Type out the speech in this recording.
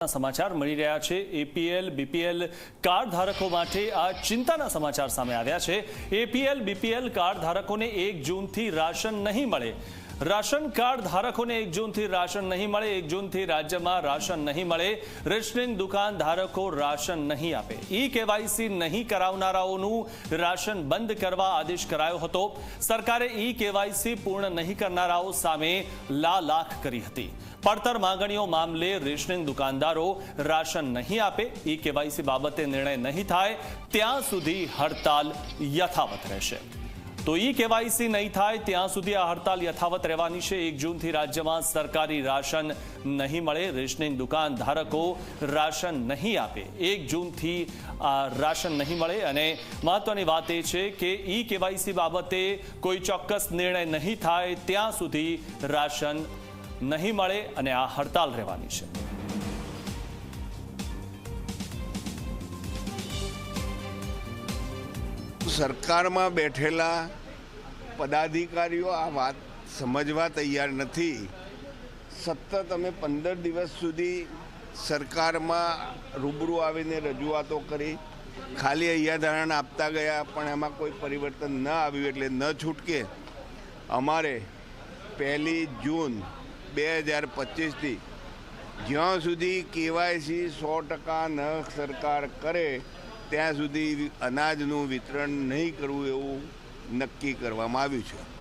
समाचार मिली रहा है। एपीएल बीपीएल कार्ड धारकों માટે આ ચિંતાના સમાચાર સામે આવ્યા છે। એપીએલ બીપીએલ કાર્ડ ધારકોને 1 જૂનથી રાશન નહીં મળે। राशन कार्ड धारकों ने 1 जून थी राशन नहीं મળે। 1 जून थी राज्य में राशन नहीं મળે। रेशनिंग दुकान धारकों राशन नहीं आपे। ई केवायसी नहीं करावनाराओનું राशन बंद करवा आदेश करायो હતો। सरकारे ई केवायसी पूर्ण नहीं करनाराओ सामे लाख करी हती। પડતર માંગણીઓ મામલે રેશનિંગ દુકાનદારો રાશન નહીં આપે, ई केवायसी બાબતે નિર્ણય નહીં થાય ત્યાં સુધી હડતાલ યથાવત રહેશે। तो ई केवायसी नहीं थाय त्यां सुधी आ हड़ताल यथावत रहेवानी छे। 1 जून थी राज्य में सरकारी राशन नहीं मळे। रेशनिंग दुकान धारकों राशन नहीं आपे। 1 जून थी राशन नहीं मळे अने महत्वनी बात ए छे के ई केवायसी बाबते कोई चौक्कस निर्णय नहीं थाय त्यां सुधी राशन नहीं मळे अने आ हड़ताल रहेवानी छे। सरकार में बैठेला पदाधिकारीओ आ बात समझवा तैयार नहीं। सतत अमे 15 दिवस सुधी सरकार में रूबरू आवीने रजूआतो करी, खाली हૈયાધારણ आपता गया पण एमां कोई परिवर्तन न आव्युं एटले न छूटके अमारे 1 जून 2025 थी ज्यां सुधी केवायसी 100% न सरकार करे ત્યાં સુધી અનાજનું વિતરણ નહીં કરવું એવું નક્કી કરવામાં આવ્યું છે।